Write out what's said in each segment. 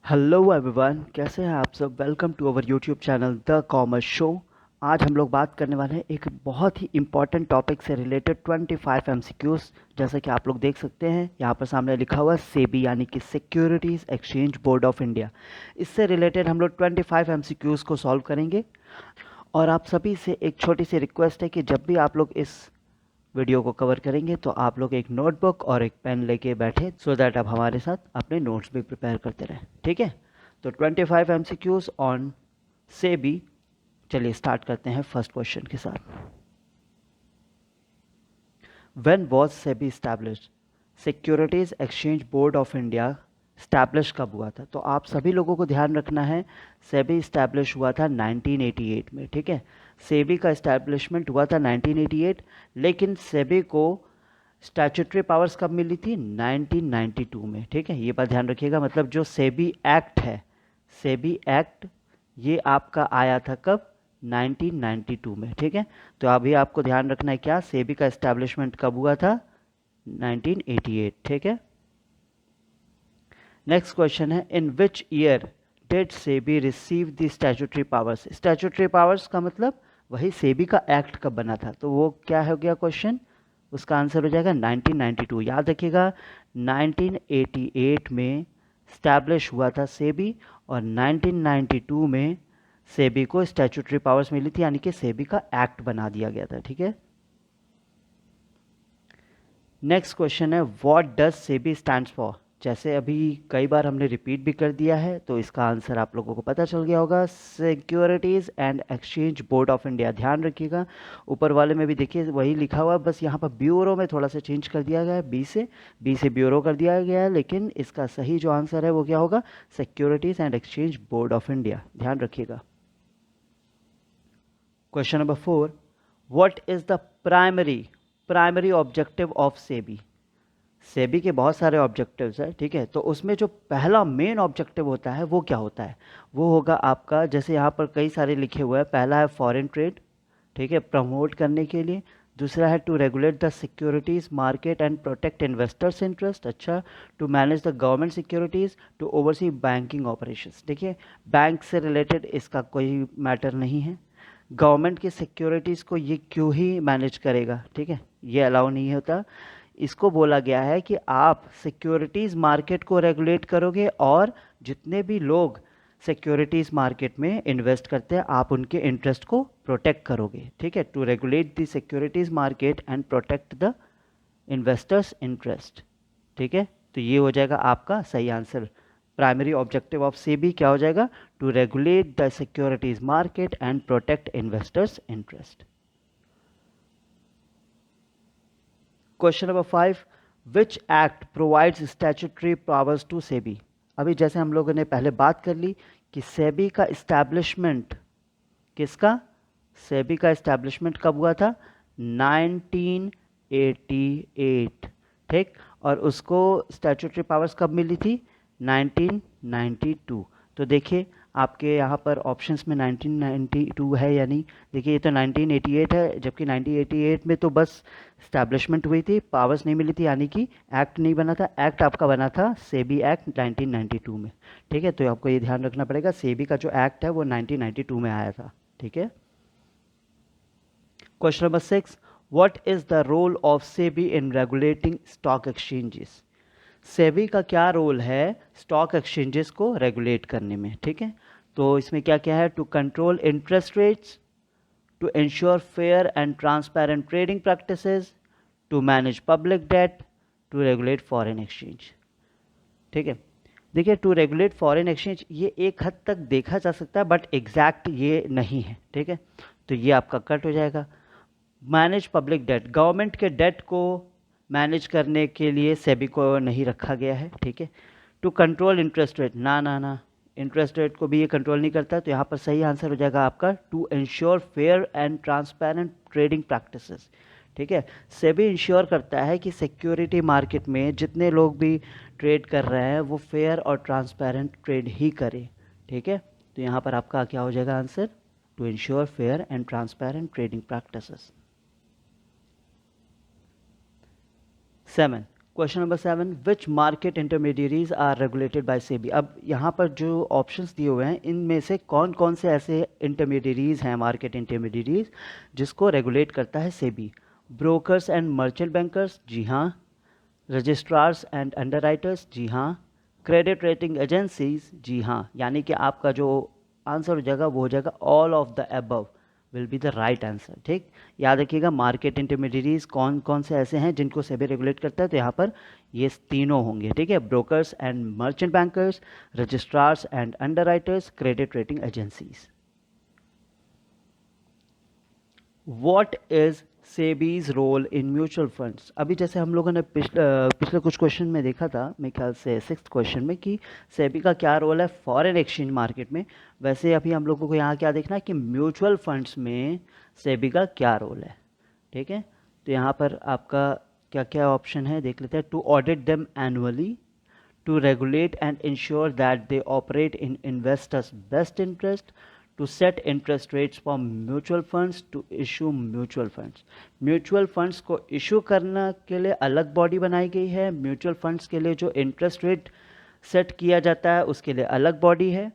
Hello everyone, कैसे हैं आप सब। Welcome to our YouTube channel the commerce show. आज हम लोग बात करने वाले हैं एक बहुत ही इम्पॉर्टेंट टॉपिक से रिलेटेड 25 एमसीक्यूज। जैसा कि आप लोग देख सकते हैं यहाँ पर सामने लिखा हुआ सेबी यानी कि securities exchange board of India. इससे रिलेटेड हम लोग 25 एमसीक्यूज को सॉल्व करेंगे। और आप सभी से एक छोटी सी रिक्वेस्ट है कि जब भी आप लोग इस वीडियो को कवर करेंगे तो आप लोग एक नोटबुक और एक पेन लेके बैठे सो दैट आप हमारे साथ अपने नोट्स भी प्रिपेयर करते रहें। ठीक है, तो 25 एमसीक्यूज ऑन सेबी। चलिए स्टार्ट करते हैं फर्स्ट क्वेश्चन के साथ। When was SEBI established? Securities exchange board of India establish कब हुआ था? तो आप सभी लोगों को ध्यान रखना है, सेबी इस्टेब्लिश हुआ था 1988 में। ठीक है, सेबी का इस्टेब्लिशमेंट हुआ था 1988, लेकिन सेबी को स्टैट्यूटरी पावर्स कब मिली थी? 1992 में। ठीक है, ये बात ध्यान रखिएगा। मतलब जो सेबी एक्ट है, सेबी एक्ट ये आपका आया था कब? 1992 में। ठीक है, तो अभी आपको ध्यान रखना है क्या, सेबी का एस्टैब्लिशमेंट कब हुआ था? 1988। ठीक है, नेक्स्ट क्वेश्चन है, in which year did SEBI receive the statutory powers? Statutory powers का मतलब वही सेबी का एक्ट कब बना था, तो वो क्या हो गया क्वेश्चन? उसका आंसर हो जाएगा 1992। याद रखिएगा, 1988 में स्टैब्लिश हुआ था सेबी और 1992 में सेबी को स्टैट्यूटरी पावर्स मिली थी, यानी कि सेबी का एक्ट बना दिया गया था। ठीक है, नेक्स्ट क्वेश्चन है, what does SEBI stands for? जैसे अभी कई बार हमने रिपीट भी कर दिया है तो इसका आंसर आप लोगों को पता चल गया होगा, securities and exchange board of India. ध्यान रखिएगा, ऊपर वाले में भी देखिए वही लिखा हुआ है, बस यहाँ पर ब्यूरो में थोड़ा सा चेंज कर दिया गया है, बी से ब्यूरो कर दिया गया है, लेकिन इसका सही जो आंसर है वो क्या होगा? Securities and exchange board of India. ध्यान रखिएगा। Question number 4, what is the primary objective of SEBI? SEBI के बहुत सारे ऑब्जेक्टिव्स हैं। ठीक है, तो उसमें जो पहला मेन ऑब्जेक्टिव होता है वो क्या होता है? वो होगा आपका, जैसे यहाँ पर कई सारे लिखे हुए हैं, पहला है फॉरेन ट्रेड, ठीक है, प्रमोट करने के लिए। दूसरा है to regulate the securities market and protect investors interest. अच्छा, to manage the government securities, to oversee banking operations. देखिए, बैंक से रिलेटेड इसका कोई मैटर नहीं है। गवर्नमेंट की सिक्योरिटीज़ को ये क्यों ही मैनेज करेगा? ठीक है, ये अलाउ नहीं होता। इसको बोला गया है कि आप सिक्योरिटीज़ मार्केट को रेगुलेट करोगे और जितने भी लोग सिक्योरिटीज़ मार्केट में इन्वेस्ट करते हैं आप उनके इंटरेस्ट को प्रोटेक्ट करोगे। ठीक है, to regulate the securities market and protect the investors interest. ठीक है, तो ये हो जाएगा आपका सही answer. Primary objective of SEBI क्या हो जाएगा? To regulate the securities market and protect investors interest. Question number 5, which act provides statutory powers to SEBI? अभी जैसे हम लोगों ने पहले बात कर ली कि सेबी का इस्टेब्लिशमेंट किसका? सेबी का इस्टेब्लिशमेंट कब हुआ था? 1988। ठीक, और उसको स्टैट्यूटरी पावर्स कब मिली थी? 1992। तो देखिए आपके यहाँ पर ऑप्शंस में 1992 है या नहीं? देखिए ये तो 1988 है, जबकि 1988 में तो बस स्टैब्लिशमेंट हुई थी, पावर्स नहीं मिली थी, यानी कि एक्ट नहीं बना था। एक्ट आपका बना था सेबी एक्ट 1992 में। ठीक है, तो आपको ये ध्यान रखना पड़ेगा, सेबी का जो एक्ट है वो 1992 में आया था। ठीक है, question number 6, what is the role of SEBI in regulating stock exchanges? SEBI का क्या रोल है स्टॉक एक्सचेंजेस को रेगुलेट करने में? ठीक है, तो इसमें क्या क्या है? To control interest rates, to ensure fair and transparent trading practices, to manage public debt, to regulate foreign exchange. ठीक है, देखिए टू रेगुलेट फॉरेन एक्सचेंज ये एक हद तक देखा जा सकता है बट एग्जैक्ट ये नहीं है। ठीक है, तो ये आपका कट हो जाएगा। मैनेज पब्लिक डेट, गवर्नमेंट के डेट को मैनेज करने के लिए सेबी को नहीं रखा गया है। ठीक है, टू कंट्रोल इंटरेस्ट रेट, ना ना ना, इंटरेस्ट रेट को भी ये कंट्रोल नहीं करता। तो यहाँ पर सही आंसर हो जाएगा आपका to ensure fair and transparent trading practices. ठीक है, सेबी इंश्योर करता है कि सिक्योरिटी मार्केट में जितने लोग भी ट्रेड कर रहे हैं वो फेयर और ट्रांसपेरेंट ट्रेड ही करें। ठीक है, तो यहाँ पर आपका क्या हो जाएगा answer? To ensure fair and transparent trading practices. 7, question number 7, which market intermediaries are regulated by SEBI. अब यहाँ पर जो ऑप्शंस दिए हुए हैं इनमें से कौन कौन से ऐसे इंटरमीडियरीज हैं, मार्केट इंटरमीडियरीज, जिसको रेगुलेट करता है SEBI. Brokers and merchant bankers, जी हाँ। रजिस्ट्रार्स एंड अंडरराइटर्स, जी हाँ। क्रेडिट रेटिंग एजेंसीज, जी हाँ। यानी कि आपका जो आंसर हो जाएगा वो हो जाएगा all of the above will be the right answer. ठीक, याद रखिएगा मार्केट इंटरमीडियरीज कौन कौन से ऐसे हैं जिनको सेबी रेगुलेट करता है, तो यहाँ पर ये तीनों होंगे। ठीक है, brokers and merchant bankers, registrars and underwriters, credit rating agencies. What is SEBI's role in mutual funds. अभी जैसे हम लोगों ने पिछले कुछ क्वेश्चन में देखा था, मेरे ख्याल से 6th क्वेश्चन में, कि सेबी का क्या रोल है फॉरेन एक्सचेंज मार्केट में, वैसे अभी हम लोगों को यहाँ क्या देखना है कि म्यूचुअल फंड्स में सेबी का क्या रोल है। ठीक है, तो यहाँ पर आपका क्या क्या ऑप्शन है देख लेते हैं। To audit them annually, to regulate and ensure that they operate in investors' best interest, to set interest rates for mutual funds, to issue mutual funds। Mutual funds को इशू करने के लिए अलग बॉडी बनाई गई है, म्यूचुअल फंड्स के लिए जो इंटरेस्ट रेट सेट किया जाता है उसके लिए अलग बॉडी है।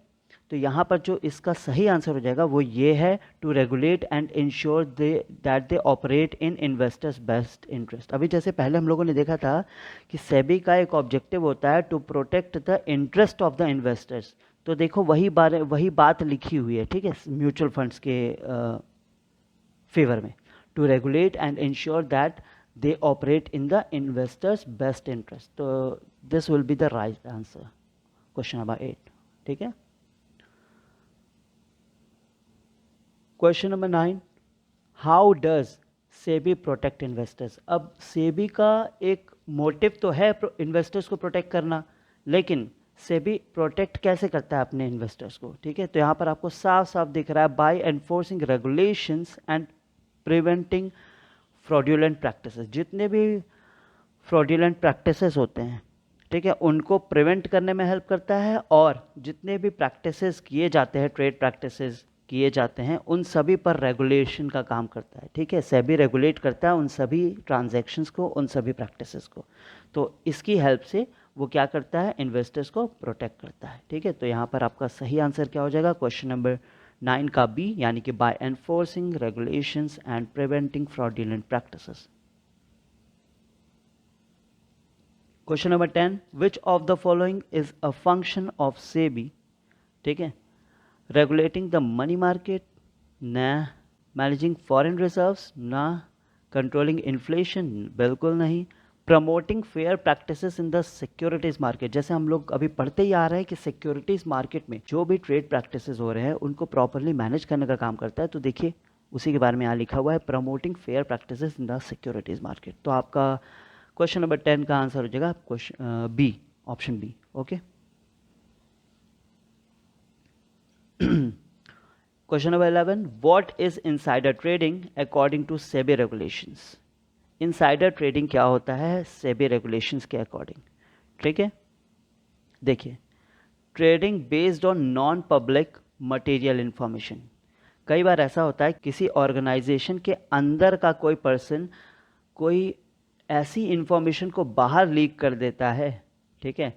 तो यहाँ पर जो इसका सही आंसर हो जाएगा वो ये है, to regulate and ensure that they operate in investors best interest. अभी जैसे पहले हम लोगों ने देखा था कि सेबी का एक ऑब्जेक्टिव होता है to protect the interest of the investors, तो देखो वही बात लिखी हुई है। ठीक है, म्यूचुअल फंड्स के फेवर में, to regulate and ensure that they operate in the investors best interest. तो this will be the right answer, question number 8। ठीक है, question number 9, how does SEBI protect investors. अब सेबी का एक मोटिव तो है इन्वेस्टर्स को प्रोटेक्ट करना, लेकिन सेबी प्रोटेक्ट कैसे करता है अपने इन्वेस्टर्स को। ठीक है, तो यहाँ पर आपको साफ साफ दिख रहा है, by enforcing regulations and preventing fraudulent practices. जितने भी फ्रॉड्यूलेंट प्रैक्टिसेस होते हैं, ठीक है, उनको प्रिवेंट करने में हेल्प करता है, और जितने भी प्रैक्टिसेस किए जाते हैं, ट्रेड प्रैक्टिसेस किए जाते हैं, उन सभी पर रेगुलेशन का काम करता है। ठीक है, सेबी रेगुलेट करता है उन सभी ट्रांजैक्शंस को, उन सभी प्रैक्टिसेस को। तो इसकी हेल्प से वो क्या करता है, इन्वेस्टर्स को प्रोटेक्ट करता है। ठीक है, तो यहाँ पर आपका सही आंसर क्या हो जाएगा, क्वेश्चन नंबर 9 का बी, यानी कि by enforcing regulations and preventing fraudulent practices. Question number 10, which of the following is a function of SEBI. ठीक है, रेगुलेटिंग द मनी मार्केट, ना। मैनेजिंग फॉरेन रिजर्व्स, ना। कंट्रोलिंग इन्फ्लेशन, बिल्कुल नहीं। Promoting fair practices in the securities market, जैसे हम लोग अभी पढ़ते ही आ रहे हैं कि सिक्योरिटीज मार्केट में जो भी ट्रेड प्रैक्टिसेस हो रहे हैं उनको प्रॉपरली मैनेज करने का काम करता है। तो देखिए उसी के बारे में यहाँ लिखा हुआ है, promoting fair practices in the securities market. तो आपका क्वेश्चन नंबर 10 का आंसर हो जाएगा question B, option B. Okay, question number 11, what is insider trading according to SEBI regulations. Insider trading क्या होता है सेबी रेगुलेशंस के अकॉर्डिंग। ठीक है, देखिए, trading based on non public material information. कई बार ऐसा होता है किसी ऑर्गेनाइजेशन के अंदर का कोई पर्सन कोई ऐसी इंफॉर्मेशन को बाहर लीक कर देता है, ठीक है,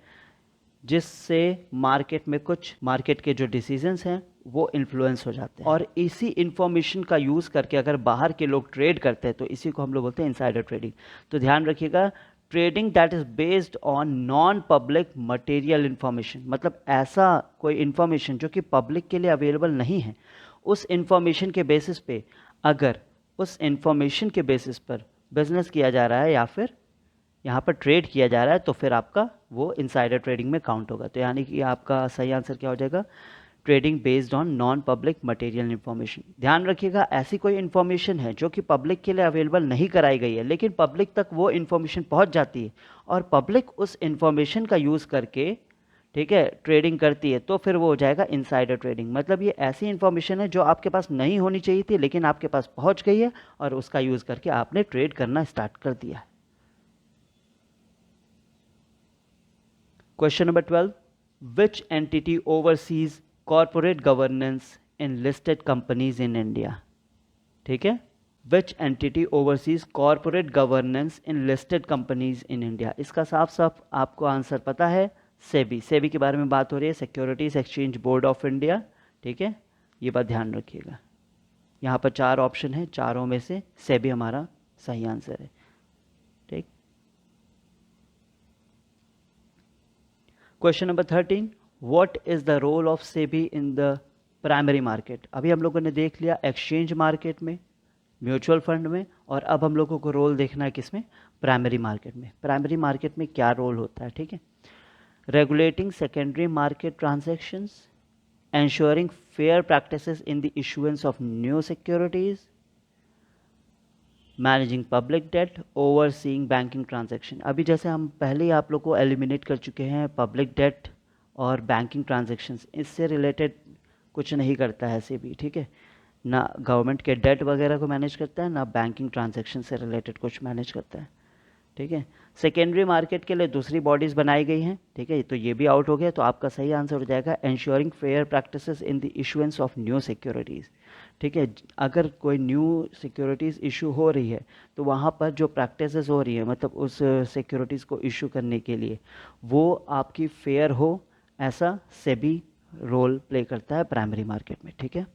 जिससे मार्केट में कुछ मार्केट के जो डिसीजंस हैं वो इन्फ्लुएंस हो जाते हैं, और इसी इंफॉर्मेशन का यूज़ करके अगर बाहर के लोग ट्रेड करते हैं तो इसी को हम लोग बोलते हैं इनसाइडर ट्रेडिंग। तो ध्यान रखिएगा, trading that is based on non public material information, मतलब ऐसा कोई इंफॉर्मेशन जो कि पब्लिक के लिए अवेलेबल नहीं है, उस इंफॉर्मेशन के बेसिस पे, अगर उस इंफॉर्मेशन के बेसिस पर बिजनेस किया जा रहा है या फिर यहाँ पर ट्रेड किया जा रहा है, तो फिर आपका वो इनसाइडर ट्रेडिंग में काउंट होगा। तो यानी कि आपका सही आंसर क्या हो जाएगा, trading based on non public material information. ध्यान रखिएगा, ऐसी कोई इंफॉर्मेशन है जो कि पब्लिक के लिए अवेलेबल नहीं कराई गई है, लेकिन पब्लिक तक वो इंफॉर्मेशन पहुंच जाती है और पब्लिक उस इंफॉर्मेशन का यूज़ करके, ठीक है, ट्रेडिंग करती है, तो फिर वो हो जाएगा इनसाइडर ट्रेडिंग। मतलब ये ऐसी इंफॉर्मेशन है जो आपके पास नहीं होनी चाहिए थी लेकिन आपके पास पहुंच गई है और उसका यूज़ करके आपने ट्रेड करना स्टार्ट कर दिया है। Question number 12, which entity oversees corporate governance in listed companies in India. ठीक है, which entity oversees corporate governance in listed companies in India. इसका साफ साफ आपको आंसर पता है, सेबी। सेबी के बारे में बात हो रही है, securities exchange board of India. ठीक है, ये बात ध्यान रखिएगा। यहाँ पर 4 ऑप्शन है, चारों में से सेबी हमारा सही आंसर है। ठीक, question number 13, what is the role of SEBI in the primary market. अभी हम लोगों ने देख लिया एक्सचेंज मार्केट में, म्यूचुअल फंड में, और अब हम लोगों को रोल देखना है किसमें, प्राइमरी मार्केट में। प्राइमरी मार्केट में क्या रोल होता है, ठीक है। Regulating secondary market transactions, ensuring fair practices in the issuance of new securities, managing public debt, overseeing banking transaction. अभी जैसे हम पहले ही आप लोग को एलिमिनेट कर चुके हैं पब्लिक डेट और बैंकिंग ट्रांजैक्शंस, इससे रिलेटेड कुछ नहीं करता है सेबी, ठीक है। ना गवर्नमेंट के डेट वगैरह को मैनेज करता है, ना बैंकिंग ट्रांजैक्शन से रिलेटेड कुछ मैनेज करता है, ठीक है। सेकेंडरी मार्केट के लिए दूसरी बॉडीज़ बनाई गई हैं, ठीक है। तो ये भी आउट हो गया, तो आपका सही आंसर हो जाएगा ensuring fair practices in the issuance of new securities, ठीक है। अगर कोई न्यू सिक्योरिटीज़ इशू हो रही है तो वहाँ पर जो प्रैक्टिसेस हो रही है, मतलब उस सिक्योरिटीज़ को इशू करने के लिए, वो आपकी फेयर हो, ऐसा सेबी रोल प्ले करता है प्राइमरी मार्केट में, ठीक है।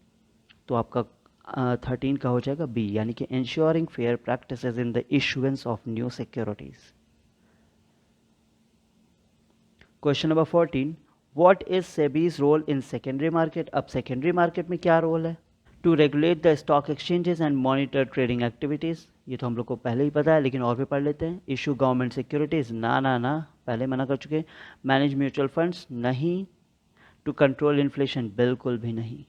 तो आपका 13 का हो जाएगा बी, यानी कि ensuring fair practices in the issuance of new securities. Question number 14, what is SEBI's role in secondary market। अब सेकेंडरी मार्केट में क्या रोल है, to regulate the stock exchanges and monitor trading activities. ये तो हम लोग को पहले ही पता है, लेकिन और भी पढ़ लेते हैं। इशू गवर्नमेंट सिक्योरिटीज़, ना ना ना, पहले मना कर चुके। मैनेज म्यूचुअल फंड्स, नहीं। टू कंट्रोल इन्फ्लेशन, बिल्कुल भी नहीं।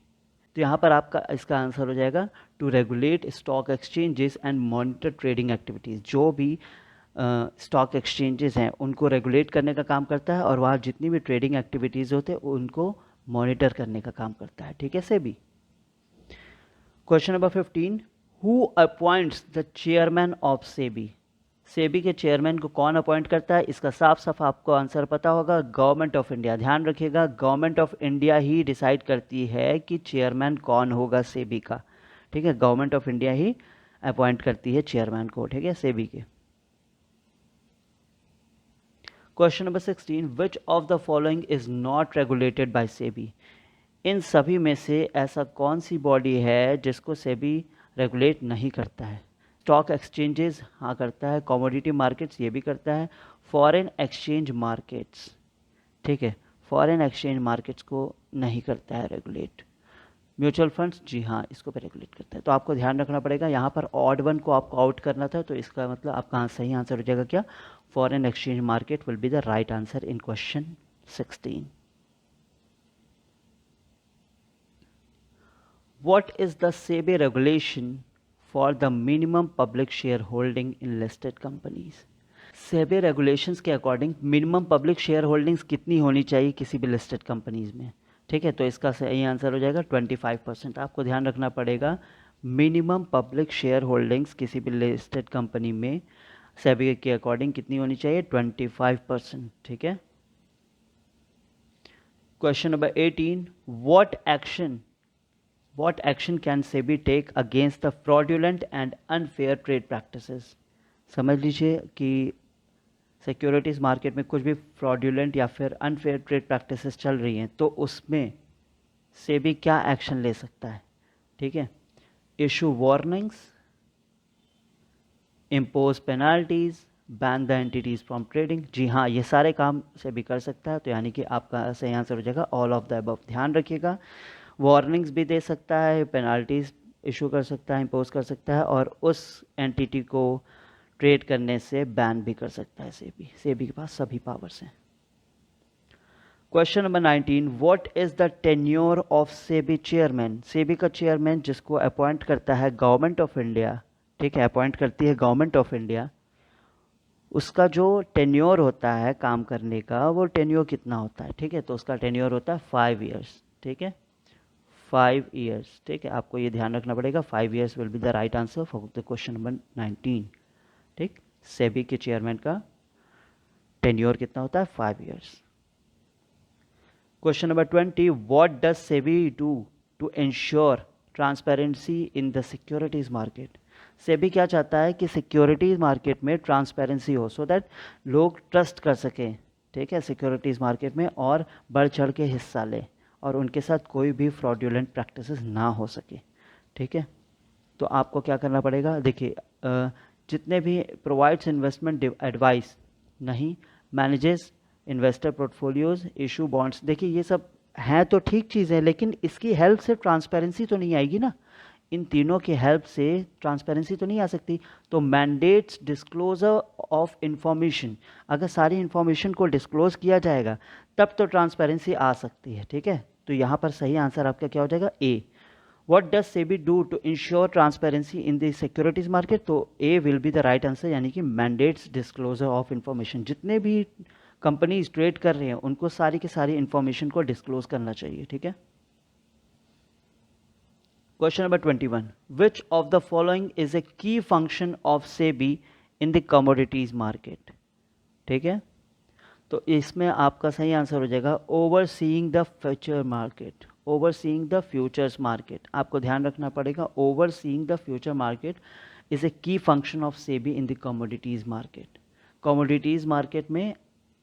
तो यहाँ पर आपका इसका आंसर हो जाएगा to regulate stock exchanges and monitor trading activities. जो भी स्टॉक एक्सचेंजेस हैं उनको रेगुलेट करने का काम करता है, और वहाँ जितनी भी ट्रेडिंग एक्टिविटीज़ होते हैं उनको मॉनिटर करने का काम करता है, ठीक है, SEBI. Question number 15, who appoints the chairman of SEBI. SEBI के चेयरमैन को कौन अपॉइंट करता है, इसका साफ साफ आपको आंसर पता होगा, गवर्नमेंट ऑफ इंडिया। ध्यान रखिएगा, government of India he decide करती है कि चेयरमैन कौन होगा सेबी का, ठीक है। गवर्नमेंट ऑफ इंडिया ही अपॉइंट करती है चेयरमैन को, ठीक है, सेबी के। Question number 16, which of the following is not regulated by SEBI. इन सभी में से ऐसा कौन सी बॉडी है जिसको सेबी रेगुलेट नहीं करता है। स्टॉक एक्सचेंजेस हाँ करता है, कमोडिटी मार्केट्स ये भी करता है, फॉरेन एक्सचेंज मार्केट्स, ठीक है, फॉरेन एक्सचेंज मार्केट्स को नहीं करता है रेगुलेट। म्यूचुअल फंड्स जी हाँ, इसको भी रेगुलेट करता है। तो आपको ध्यान रखना पड़ेगा, यहाँ पर ऑड वन को आपको आउट करना था, तो इसका मतलब आपका सही आंसर हो जाएगा क्या, foreign exchange market will be the right answer in question 16। What is the SEBI regulation for the minimum public shareholding in listed companies? SEBI regulations के according minimum public share holdings कितनी होनी चाहिए किसी भी listed companies में, ठीक है। तो इसका सही आंसर हो जाएगा 25%। आपको ध्यान रखना पड़ेगा, मिनिमम पब्लिक शेयर होल्डिंग्स किसी भी लिस्टेड कंपनी में SEBI के अकॉर्डिंग कितनी होनी चाहिए, 25%, ठीक है। Question number 18, What action can SEBI take against the fraudulent and unfair trade practices? समझ लीजिए कि सिक्योरिटीज़ मार्केट में कुछ भी फ्रॉड्यूलेंट या फिर अनफेयर ट्रेड प्रैक्टिसेस चल रही हैं, तो उसमें सेबी क्या एक्शन ले सकता है, ठीक है। Issue warnings, impose penalties, ban the entities from trading. जी हाँ, ये सारे काम सेबी कर सकता है, तो यानी कि आपका सही आंसर हो जाएगा ऑल ऑफ द अबव। ध्यान रखिएगा, वार्निंग्स भी दे सकता है, पेनाल्टीज इशू कर सकता है, इम्पोज कर सकता है, और उस एंटिटी को ट्रेड करने से बैन भी कर सकता है सेबी। सेबी के पास सभी पावर्स हैं। Question number 19, what is the tenure of SEBI chairman. SEBI का चेयरमैन जिसको अपॉइंट करता है गवर्नमेंट ऑफ इंडिया, ठीक है, अपॉइंट करती है गवर्नमेंट ऑफ इंडिया, उसका जो टेन्योर होता है काम करने का, वो टेन्योर कितना होता है, ठीक है। तो उसका टेन्योर होता है 5 ईयर्स, ठीक है, 5 ईयर्स, ठीक है। आपको ये ध्यान रखना पड़ेगा, 5 years will be the right answer for the question number 19, ठीक। सेबी के चेयरमैन का टेन्योर कितना होता है, 5 years. Question number 20, what does SEBI do to ensure transparency in the securities market. SEBI क्या चाहता है कि सिक्योरिटीज़ मार्केट में ट्रांसपेरेंसी हो, सो दैट लोग ट्रस्ट कर सकें, ठीक है, सिक्योरिटीज़ मार्केट में, और बढ़ चढ़ के हिस्सा लें और उनके साथ कोई भी फ्रॉड्यूलेंट प्रैक्टिसेस ना हो सके, ठीक है। तो आपको क्या करना पड़ेगा, देखिए जितने भी प्रोवाइड्स इन्वेस्टमेंट एडवाइस, नहीं, manages investor portfolios, issue bonds, देखिए ये सब हैं तो ठीक चीज़ है, लेकिन इसकी हेल्प से ट्रांसपेरेंसी तो नहीं आएगी ना, इन तीनों की हेल्प से ट्रांसपेरेंसी तो नहीं आ सकती। तो मैंडेट्स डिस्क्लोजर ऑफ इंफॉर्मेशन, अगर सारी इंफॉर्मेशन को डिस्क्लोज किया जाएगा तब तो ट्रांसपेरेंसी आ सकती है, ठीक है। तो यहाँ पर सही आंसर आपका क्या हो जाएगा, ए। What does SEBI do to ensure transparency in the securities market? तो A will be the right answer, यानी कि mandates disclosure of information। जितने भी कंपनीज ट्रेड कर रहे हैं उनको सारी की सारी इंफॉर्मेशन को डिस्क्लोज करना चाहिए, ठीक है। Question number 21, which of the following is a key function of SEBI in the commodities market, ठीक है। तो इसमें आपका सही आंसर हो जाएगा overseeing the future market, overseeing the futures market. आपको ध्यान रखना पड़ेगा, overseeing the future market is a key function of SEBI in the commodities market. Commodities market में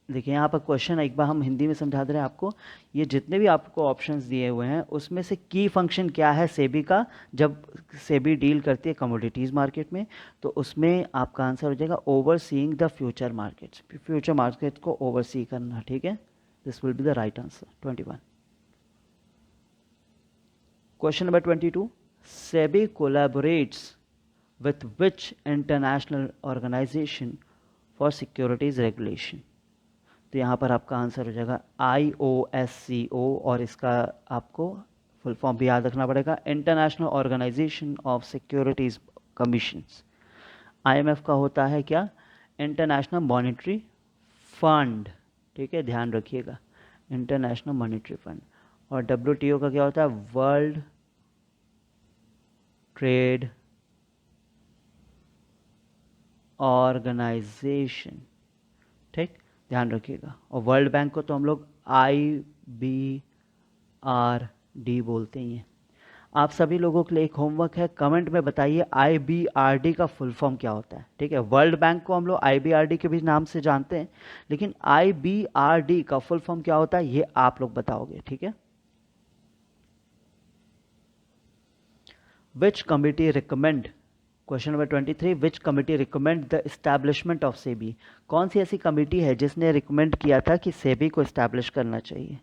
देखिए, यहाँ पर क्वेश्चन एक बार हम हिंदी में समझा दे रहे हैं आपको, ये जितने भी आपको ऑप्शंस दिए हुए हैं उसमें से की फंक्शन क्या है सेबी का, जब सेबी डील करती है कमोडिटीज़ मार्केट में, तो उसमें आपका आंसर हो जाएगा overseeing the future markets, future market को ओवरसी करना, ठीक है। This will be the right answer 21। Question number 22, SEBI collaborates with which international organization for securities regulation? तो यहाँ पर आपका आंसर हो जाएगा IOSCO, और इसका आपको फुल फॉर्म भी याद रखना पड़ेगा, international organisation of securities commissions. IMF का होता है क्या, इंटरनेशनल मॉनेटरी फंड, ठीक है, ध्यान रखिएगा, इंटरनेशनल मॉनेटरी फंड। और WTO का क्या होता है, वर्ल्ड ट्रेड ऑर्गेनाइजेशन, ठीक, ध्यान रखिएगा। और वर्ल्ड बैंक को तो हम लोग IBRD बोलते ही हैं। आप सभी लोगों के लिए एक होमवर्क है, कमेंट में बताइए IBRD का फुल फॉर्म क्या होता है, ठीक है। वर्ल्ड बैंक को हम लोग IBRD के भी नाम से जानते हैं, लेकिन IBRD का फुल फॉर्म क्या होता है ये आप लोग बताओगे, ठीक है। विच committee recommend, question number 23, which committee recommend the establishment of SEBI? कौन सी ऐसी कमिटी है जिसने रिकमेंड किया था कि सेबी को इस्टेब्लिश करना चाहिए,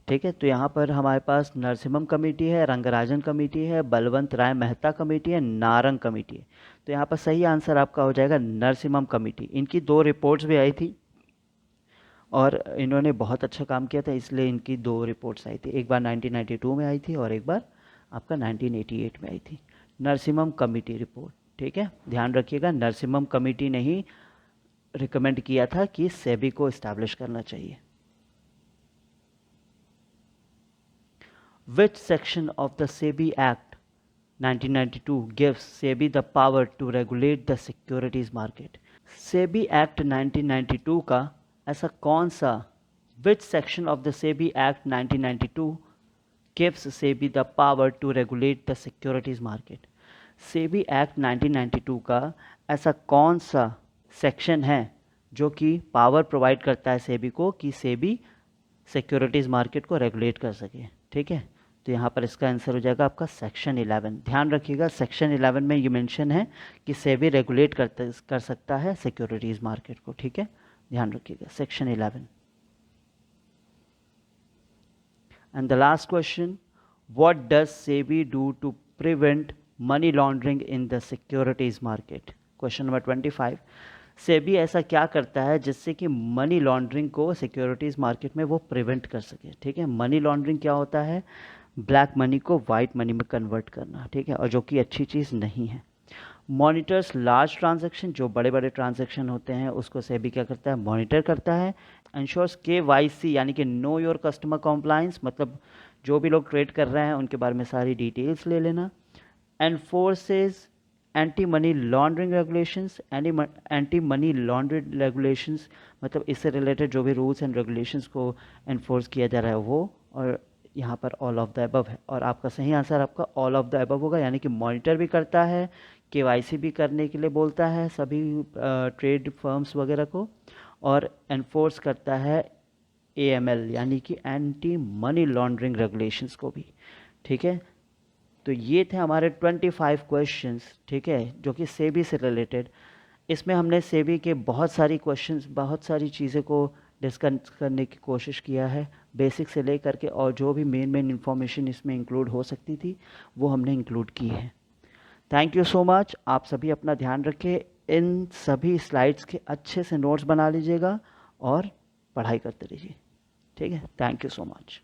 ठीक है। तो यहाँ पर हमारे पास नरसिम्हम कमेटी है, रंगराजन कमेटी है, बलवंत राय मेहता कमेटी है, नारंग कमेटी है। तो यहाँ पर सही आंसर आपका हो जाएगा नरसिम्हम कमेटी। इनकी 2 रिपोर्ट्स भी आई थी और इन्होंने बहुत अच्छा काम किया था, इसलिए इनकी 2 रिपोर्ट्स आई थी, एक बार 1992 में आई थी और एक बार आपका 1988 में आई थी, नरसिम्हम कमेटी रिपोर्ट, ठीक है। ध्यान रखिएगा, नरसिम्हम कमेटी ने ही रिकमेंड किया था कि सेबी को इस्टेब्लिश करना चाहिए। Which section of the SEBI Act 1992 gives SEBI the power to regulate the securities market? SEBI Act 1992 का ऐसा कौन सा, which section of the SEBI Act 1992 gives SEBI the power to regulate the securities market? SEBI Act 1992 का ऐसा कौन सा section है जो कि पावर प्रोवाइड करता है सेबी को कि सेबी सिक्योरिटीज़ मार्केट को रेगुलेट कर सके, ठीक है। तो यहाँ पर इसका आंसर हो जाएगा आपका सेक्शन 11। ध्यान रखिएगा, सेक्शन 11 में ये मेंशन है कि सेबी रेगुलेट कर सकता है सिक्योरिटीज़ मार्केट को, ठीक है, ध्यान रखिएगा, section 11। And the last question, what does SEBI do to prevent money laundering in the securities market? Question number 25, SEBI ऐसा क्या करता है जिससे कि मनी लॉन्ड्रिंग को सिक्योरिटीज़ मार्केट में वो प्रिवेंट कर सके, ठीक है। मनी लॉन्ड्रिंग क्या होता है, ब्लैक मनी को वाइट मनी में कन्वर्ट करना, ठीक है, और जो कि अच्छी चीज़ नहीं है। मॉनिटर्स लार्ज ट्रांजैक्शन, जो बड़े बड़े ट्रांजैक्शन होते हैं उसको सेबी क्या करता है, मॉनिटर करता है। इंश्योर्स KYC यानी कि नो योर कस्टमर कॉम्प्लाइंस, मतलब जो भी लोग ट्रेड कर रहे हैं उनके बारे में सारी डिटेल्स ले लेना। एनफोर्सेस anti money laundering regulations, anti money laundering regulations मतलब इससे रिलेटेड जो भी रूल्स एंड रेगुलेशंस को एनफोर्स किया जा रहा है वो। और यहाँ पर ऑल ऑफ द अबव है और आपका सही आंसर आपका ऑल ऑफ द अबव होगा, यानी कि मॉनिटर भी करता है, केवाईसी भी करने के लिए बोलता है सभी ट्रेड फर्म्स वगैरह को, और एनफोर्स करता है एएमएल यानी कि एंटी मनी लॉन्ड्रिंग रेगुलेशंस को भी। ठीक है, तो ये थे हमारे 25 क्वेश्चंस, ठीक है, जो कि सेबी से रिलेटेड। इसमें हमने सेबी के बहुत सारी क्वेश्चंस, बहुत सारी चीज़ें को डिस्कस करने की कोशिश किया है, बेसिक से लेकर के, और जो भी मेन मेन इंफॉर्मेशन इसमें इंक्लूड हो सकती थी वो हमने इंक्लूड की है। Thank you so much. आप सभी अपना ध्यान रखें, इन सभी स्लाइड्स के अच्छे से नोट्स बना लीजिएगा और पढ़ाई करते रहिए। ठीक है, थैंक यू सो मच।